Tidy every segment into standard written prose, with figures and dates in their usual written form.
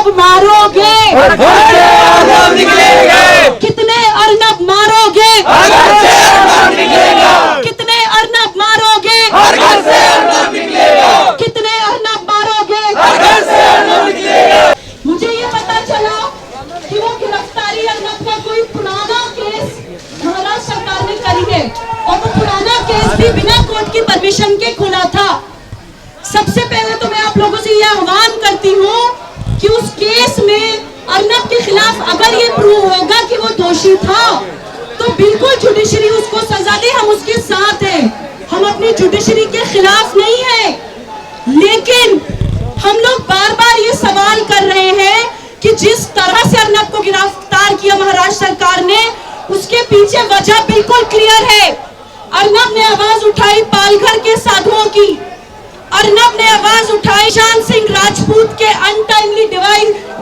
अर्नब मारोगे? कितने अर्नब मारोगे? कितने अर्नब मारोगे? कितने अर्नब मारोगे? मुझे ये पता चला कि वो गिरफ्तारी अर्नब का कोई पुराना केस महाराष्ट्र सरकार ने करी है और वो पुराना केस भी बिना कोर्ट की परमिशन के खुला था। सबसे पहले तो मैं आप लोगों से यह आह्वान करती हूँ कि उस केस में अर्नब के खिलाफ अगर ये प्रूव होगा कि वो दोषी था तो बिल्कुल जुडिशरी उसको सजा दे, हम उसके साथ हैं। हम अपनी जुडिशरी के खिलाफ नहीं है, लेकिन हम लोग बार बार ये सवाल कर रहे हैं कि जिस तरह से अर्नब को गिरफ्तार किया महाराष्ट्र सरकार ने, उसके पीछे वजह बिल्कुल क्लियर है। अर्नब ने आवाज उठाई पालघर के साधुओं की, अर्नब ने आवाज उठाई ईशान सिंह राजपूत के अनटाइमली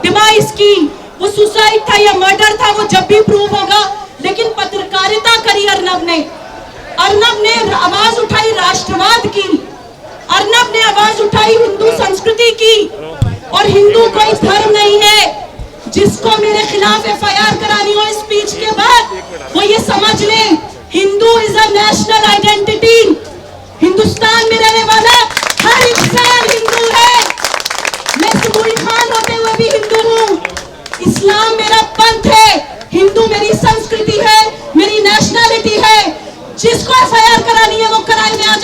डिवाइस की। वो सुसाइड था या मर्डर था वो जब भी प्रूव होगा, लेकिन पत्रकारिता करी अर्नब ने। अर्नब ने आवाज उठाई राष्ट्रवाद की, अर्नब ने आवाज उठाई हिंदू संस्कृति की। और हिंदू कोई धर्म नहीं है। जिसको मेरे खिलाफ एफआईआर करानी हो स्पीच के बाद, वो ये समझ ले Hindu is a national identity. Hindustan में रहने वाला हर इंसान हिंदू है। मैं सुबुई खान होते हुए भी हिंदू हूँ। इस्लाम मेरा पंथ है, हिंदू मेरी संस्कृति है, मेरी नेशनलिटी है। जिसको एफआईआर करानी है वो कराए। मैं आज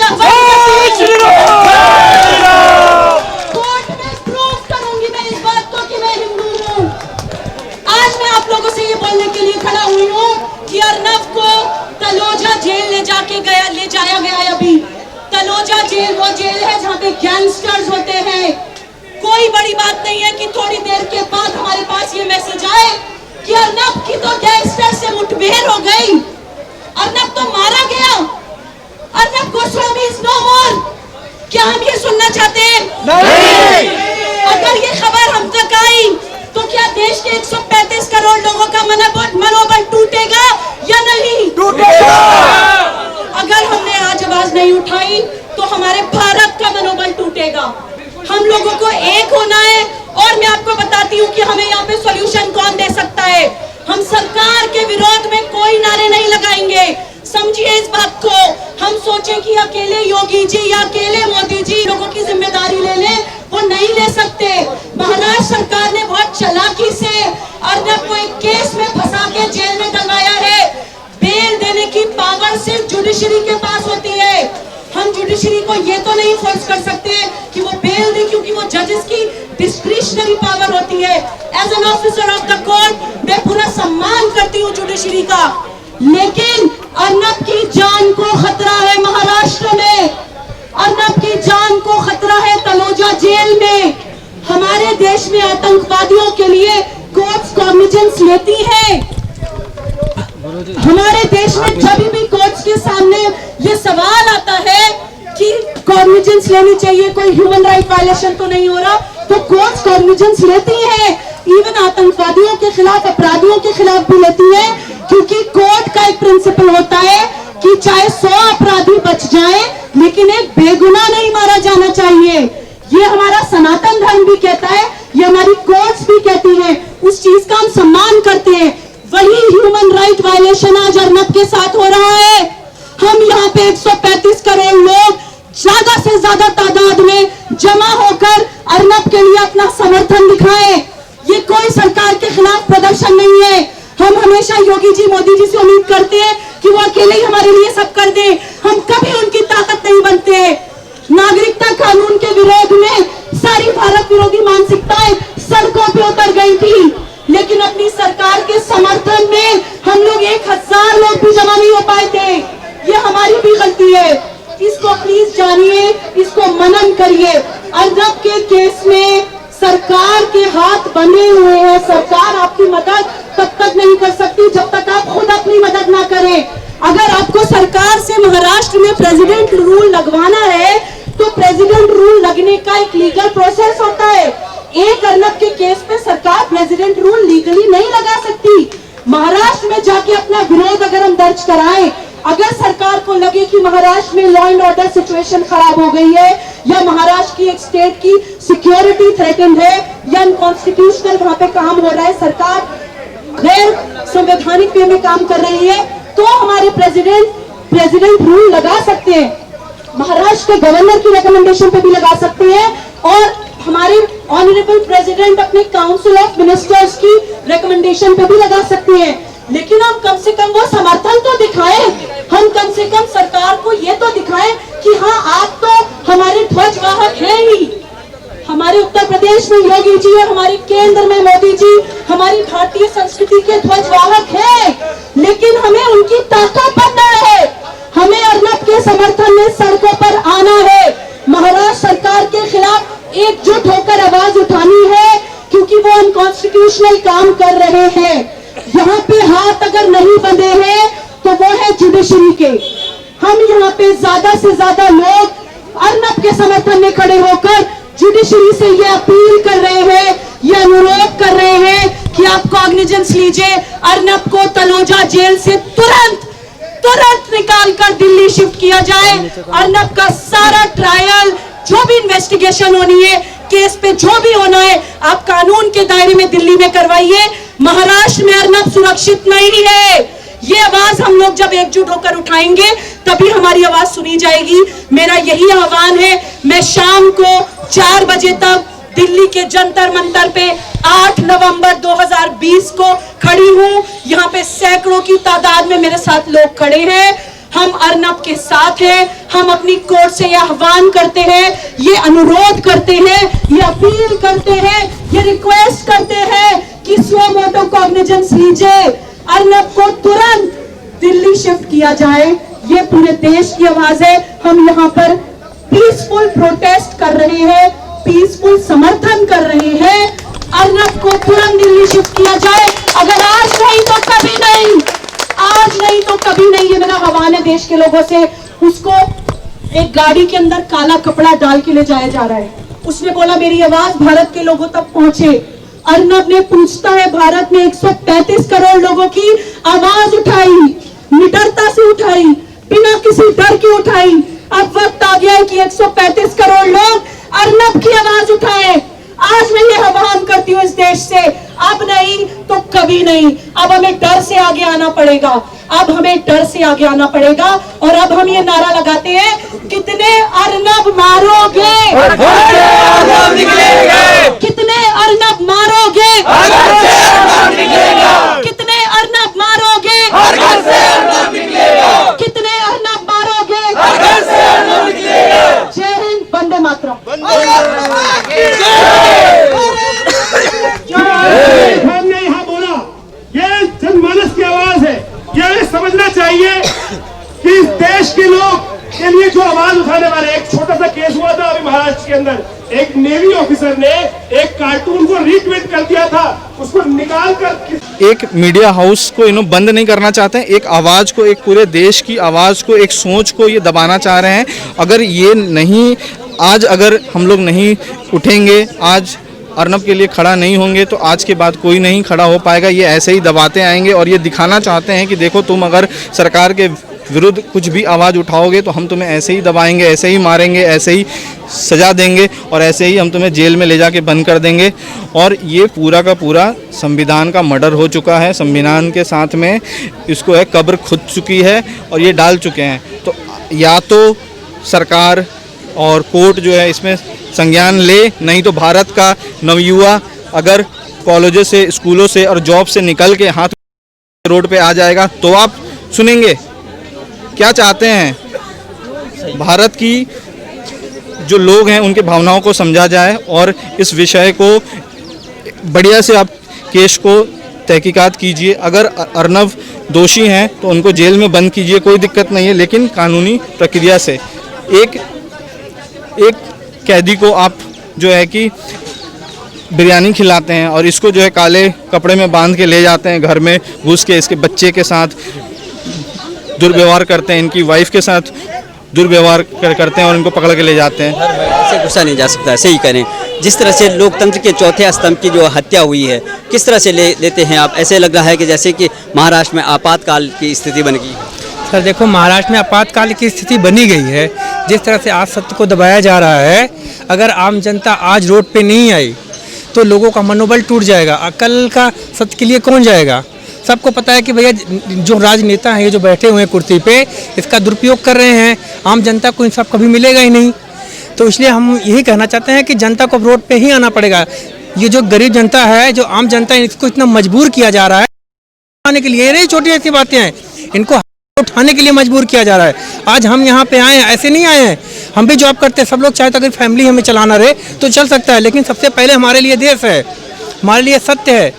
कोर्ट में प्रूव करूंगी मैं इस बात को कि मैं हिंदू हूँ। आज मैं आप लोगों से ये बोलने के लिए खड़ा हुई हूँ कि अर्नब को तलोजा जेल ले जाया गया। अभी तलोजा जेल वो जेल है जहाँ पे गैंगस्टर्स होते हैं। कोई बड़ी बात नहीं है कि थोड़ी देर के बाद हमारे पास ये मैसेज आए कि अर्नब की तो गैंगस्टर से मुठभेड़ हो गई, अर्नब तो मारा गया, अर्नब गोस्वामी इज नो मोर। क्या हम ये सुनना चाहते हैं? नहीं। अगर ये खबर हम तक आई तो क्या देश के 135 करोड़ लोगों का मनोबल टूटेगा या नहीं? टूटेगा। अगर हमने आज आवाज नहीं उठाई तो हमारे भारत का मनोबल टूटेगा। हम लोगों को एक होना है। और मैं आपको बताती हूँ कि हमें यहाँ पे सॉल्यूशन कौन दे सकता है। हम सरकार के विरोध में कोई नारे नहीं लगाएंगे। समझिए इस बात को। हम सोचे कि अकेले योगी जी या अकेले मोदी जी लोगों की जिम्मेदारी ले लें, वो नहीं ले सकते। महाराष्ट्र सरकार ने बहुत चालाकी से अर्नब को एक केस में फंसा के जेल में डलवाया है। बेल देने की पावर सिर्फ जुडिशरी के पास होती है। हम जुडिशरी को ये तो नहीं फोर्स कर सकते कि वो बेल दे, क्योंकि वो जजेस की डिस्क्रिशनरी पावर होती है। As an officer of the court मैं पूरा सम्मान करती हूँ जुडिशरी का, लेकिन अर्नब की जान को खतरा है महाराष्ट्र में, अर्नब की जान को खतरा है तलोजा जेल में। हमारे देश में आतंकवादियों के लिए कोर्ट्स कॉग्निजेंस लेती है। हमारे देश में जब भी कोर्ट्स के सामने ये सवाल आता है कि कॉग्निजेंस लेनी चाहिए, कोई ह्यूमन राइट वायलेशन तो नहीं हो रहा, तो कोर्ट्स कॉग्निजेंस लेती है। इवन आतंकवादियों के खिलाफ, अपराधियों के खिलाफ भी लेती है, क्योंकि कोर्ट का एक प्रिंसिपल होता है कि चाहे 100 अपराधी बच जाएं, लेकिन एक बेगुनाह नहीं मारा जाना चाहिए। ये हमारा सनातन धर्म भी कहता है, ये हमारी कोर्ट्स भी कहती हैं। उस चीज का हम सम्मान करते हैं। वही ह्यूमन राइट वायलेशन आज अर्नब के साथ हो रहा है। हम यहाँ पे 135 करोड़ लोग ज्यादा से ज्यादा तादाद में जमा होकर अर्नब के लिए अपना समर्थन दिखाएं। ये कोई सरकार के खिलाफ प्रदर्शन नहीं है। हम हमेशा योगी जी, मोदी जी से उम्मीद करते हैं कि वो अकेले ही हमारे लिए सब कर दे। हम कभी उनकी ताकत नहीं बनते। नागरिकता कानून के विरोध में सारी भारत विरोधी मानसिकताएं सड़कों पे उतर गई थी, लेकिन अपनी सरकार के समर्थन में हम लोग 1000 लोग भी जमा नहीं हो पाए थे। ये हमारी भी गलती है। इसको प्लीज जानिए, इसको मनन करिए। अर्नब के केस में सरकार के हाथ बने हुए हैं। सरकार आपकी मदद तब तक नहीं कर सकती जब तक आप खुद अपनी मदद ना करें। अगर आपको सरकार से महाराष्ट्र में प्रेसिडेंट रूल लगवाना है तो प्रेसिडेंट रूल लगने का एक लीगल प्रोसेस होता है। एक अर्नब के केस पे सरकार प्रेसिडेंट रूल लीगली नहीं लगा सकती। महाराष्ट्र में जाके अपना विरोध अगर हम दर्ज कराएं, अगर सरकार को लगे कि महाराष्ट्र में लॉ एंड ऑर्डर सिचुएशन खराब हो गई है या महाराष्ट्र की एक स्टेट की सिक्योरिटी थ्रेटेंड है या अनकॉन्स्टिट्यूशनल वहां पे काम हो रहा है, सरकार गैर संवैधानिक वे में काम कर रही है, तो हमारे प्रेसिडेंट रूल लगा सकते हैं, महाराष्ट्र के गवर्नर की रिकमेंडेशन पे भी लगा सकते हैं, और हमारे ऑनरेबल प्रेसिडेंट अपने काउंसिल ऑफ मिनिस्टर्स की रिकमेंडेशन पे भी लगा सकते हैं। लेकिन हम कम से कम वो समर्थन तो दिखाएं, हम कम से कम सरकार को ये तो दिखाएं कि हाँ आप तो हमारे ध्वजवाहक हैं ही। हमारे उत्तर प्रदेश में योगी जी और हमारे केंद्र में मोदी जी हमारी भारतीय संस्कृति के ध्वजवाहक हैं, लेकिन हमें उनकी ताकत बनना है, हमें अर्नब के समर्थन में सड़कों पर आना है, महाराष्ट्र सरकार के खिलाफ एकजुट होकर आवाज उठानी है, क्योंकि वो अनकॉन्स्टिट्यूशनल काम कर रहे हैं। यहाँ पे हाथ अगर नहीं बंधे हैं तो वो है जुडिशरी के। हम यहाँ पे ज्यादा से ज्यादा लोग अर्नब के समर्थन में खड़े होकर जुडिशरी से ये अपील कर रहे हैं, ये अनुरोध कर रहे हैं कि आप कॉग्निजेंस लीजिए, अर्नब को तलोजा जेल से तुरंत निकालकर दिल्ली शिफ्ट किया जाए। अर्नब का सारा ट्रायल, जो भी इन्वेस्टिगेशन होनी है, केस पे जो भी होना है, आप कानून के दायरे में दिल्ली में करवाइए। महाराष्ट्र में अर्नब सुरक्षित नहीं है। ये आवाज हम लोग जब एकजुट होकर उठाएंगे तभी हमारी आवाज सुनी जाएगी। मेरा यही आह्वान है। मैं शाम को 4 बजे तक दिल्ली के जंतर मंतर पे 8 नवंबर 2020 को खड़ी हूं। यहाँ पे सैकड़ों की तादाद में मेरे साथ लोग खड़े हैं। हम अर्नब के साथ हैं। हम अपनी कोर्ट से यह आह्वान करते हैं, ये अनुरोध करते हैं, ये अपील करते हैं, ये रिक्वेस्ट करते हैं कि स्व मोटो कॉग्निजेंस लीजिए, अर्नब को तुरंत दिल्ली शिफ्ट किया जाए। ये पूरे देश की आवाज है। हम यहाँ पर पीसफुल प्रोटेस्ट कर रहे हैं, पीसफुल समर्थन कर रहे हैं। अर्नब को तुरंत दिल्ली शिफ्ट किया जाए। अगर आज नहीं तो कभी नहीं, आज नहीं तो कभी नहीं। ये मेरा आह्वान है देश के लोगों से। उसको एक गाड़ी के अंदर काला कपड़ा डाल के ले जाया जा रहा है। उसने बोला मेरी आवाज भारत के लोगों तक पहुंचे। अर्नब ने पूछता है भारत में 135 करोड़ लोगों की आवाज उठाई, निडरता से उठाई, बिना किसी डर के उठाई। अब वक्त आ गया है कि 135 करोड़ लोग अर्नब की आवाज उठाए। आज मैं ये आह्वान करती हूँ इस देश से, अब नहीं तो कभी नहीं। अब हमें डर से आगे आना पड़ेगा, अब हमें डर से आगे आना पड़ेगा। और अब हम ये नारा लगाते हैं, कितने अर्नब मारोगे, कितने अर्नब मारोगे, कितने अर्नब मारोगे, कितने अर्नब मारोगे। जय हिंद, वंदे मातरम। हमने यहाँ बोला, ये जनमानस की आवाज है। ये समझना चाहिए कि इस देश के लोग के लिए जो आवाज उठाने वाले, एक छोटा सा केस हुआ था अभी महाराष्ट्र के अंदर, एक नेवी ऑफिसर ने एक कार्टून को रीट्वीट कर दिया था, उसको निकाल कर एक मीडिया हाउस को इन्हों बंद नहीं करना चाहते हैं, एक आवाज़ को, एक पूरे देश की आवाज़ को, एक सोच को ये दबाना चाह रहे हैं। अगर ये नहीं, आज अगर हम लोग नहीं उठेंगे, आज अर्नब के लिए खड़ा नहीं होंगे, तो आज के बाद कोई नहीं खड़ा हो पाएगा। ये ऐसे ही दबाते आएंगे और ये दिखाना चाहते हैं कि देखो तुम अगर सरकार के विरुद्ध कुछ भी आवाज़ उठाओगे तो हम तुम्हें ऐसे ही दबाएंगे, ऐसे ही मारेंगे, ऐसे ही सजा देंगे और ऐसे ही हम तुम्हें जेल में ले जाके बंद कर देंगे। और ये पूरा का पूरा संविधान का मर्डर हो चुका है। संविधान के साथ में इसको है कब्र खुद चुकी है और ये डाल चुके हैं। तो या तो सरकार और कोर्ट जो है इसमें संज्ञान ले, नहीं तो भारत का नवयुवा अगर कॉलेजों से, स्कूलों से और जॉब से निकल के हाथ रोड पे आ जाएगा तो आप सुनेंगे। क्या चाहते हैं, भारत की जो लोग हैं उनके भावनाओं को समझा जाए और इस विषय को बढ़िया से आप केस को तहकीकात कीजिए। अगर अर्नब दोषी हैं तो उनको जेल में बंद कीजिए, कोई दिक्कत नहीं है, लेकिन कानूनी प्रक्रिया से। एक कैदी को आप जो है कि बिरयानी खिलाते हैं और इसको जो है काले कपड़े में बांध के ले जाते हैं, घर में घुस के इसके बच्चे के साथ दुर्व्यवहार करते हैं, इनकी वाइफ के साथ दुर्व्यवहार करते हैं और इनको पकड़ के ले जाते हैं। ऐसे गुस्सा नहीं जा सकता, ऐसे ही करें। जिस तरह से लोकतंत्र के चौथे स्तंभ की जो हत्या हुई है, किस तरह से लेते हैं आप? ऐसे लग रहा है कि जैसे कि महाराष्ट्र में आपातकाल की स्थिति बन गई। सर देखो, महाराष्ट्र में आपातकाल की स्थिति बनी गई है। जिस तरह से आज सत्य को दबाया जा रहा है, अगर आम जनता आज रोड पे नहीं आई तो लोगों का मनोबल टूट जाएगा। कल का सत्य के लिए कौन जाएगा? सबको पता है कि भैया जो राजनेता हैं, ये जो बैठे हुए हैं कुर्सी पे, इसका दुरुपयोग कर रहे हैं। आम जनता को इंसाफ कभी मिलेगा ही नहीं। तो इसलिए हम यही कहना चाहते हैं कि जनता को रोड पे ही आना पड़ेगा। ये जो गरीब जनता है, जो आम जनता है, इसको इतना मजबूर किया जा रहा है आने के लिए। ये नहीं छोटी ऐसी बातें हैं, इनको उठाने के लिए मजबूर किया जा रहा है। आज हम यहाँ पे आए हैं, ऐसे नहीं आए हैं। हम भी जॉब करते हैं, सब लोग चाहे तो अगर फैमिली हमें चलाना रहे तो चल सकता है, लेकिन सबसे पहले हमारे लिए देश है, हमारे लिए सत्य है।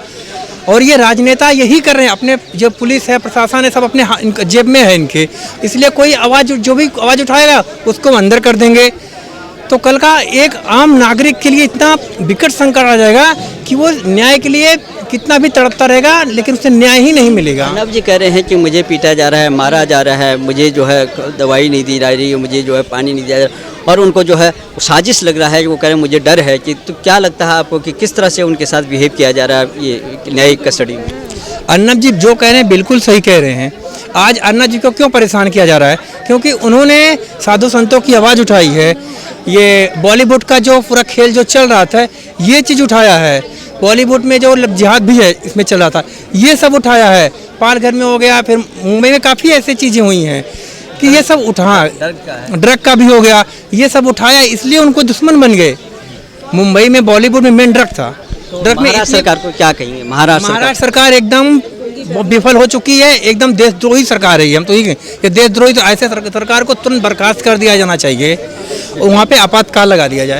और ये राजनेता यही कर रहे हैं, अपने जो पुलिस है, प्रशासन है, सब अपने जेब में है इनके। इसलिए कोई आवाज़, जो भी आवाज़ उठाएगा उसको अंदर कर देंगे। तो कल का एक आम नागरिक के लिए इतना विकट संकट आ जाएगा कि वो न्याय के लिए कितना भी तड़पता रहेगा, लेकिन उसे न्याय ही नहीं मिलेगा। अर्नब जी कह रहे हैं कि मुझे पीटा जा रहा है, मारा जा रहा है, मुझे जो है दवाई नहीं दी जा रही है, मुझे जो है पानी नहीं दिया जा रहा, और उनको जो है साजिश लग रहा है कि वो कह रहे हैं मुझे डर है। कि तो क्या लगता है आपको कि किस तरह से उनके साथ बिहेव किया जा रहा है ये न्यायिक कस्टडी में? अर्नब जी जो कह रहे हैं बिल्कुल सही कह रहे हैं। आज अर्नब जी को क्यों परेशान किया जा रहा है? क्योंकि उन्होंने साधु संतों की आवाज़ उठाई है। ये बॉलीवुड का जो पूरा खेल जो चल रहा था, ये चीज़ उठाया है। बॉलीवुड में जो जिहाद भी है, इसमें चल रहा था, ये सब उठाया है। पालघर में हो गया, फिर मुंबई में काफ़ी ऐसी चीज़ें हुई हैं कि ये सब उठा, ड्रग का भी हो गया, ये सब उठाया, इसलिए उनको दुश्मन बन गए। मुंबई में बॉलीवुड में मेन ड्रग था। ड्रग में महाराष्ट्र सरकार को क्या कहेंगे? महाराष्ट्र सरकार एकदम विफल हो चुकी है, एकदम देशद्रोही सरकार है ये। हम तो ये देशद्रोही, तो ऐसे सरकार को तुरंत बर्खास्त कर दिया जाना चाहिए और वहाँ पे आपातकाल लगा दिया जाए।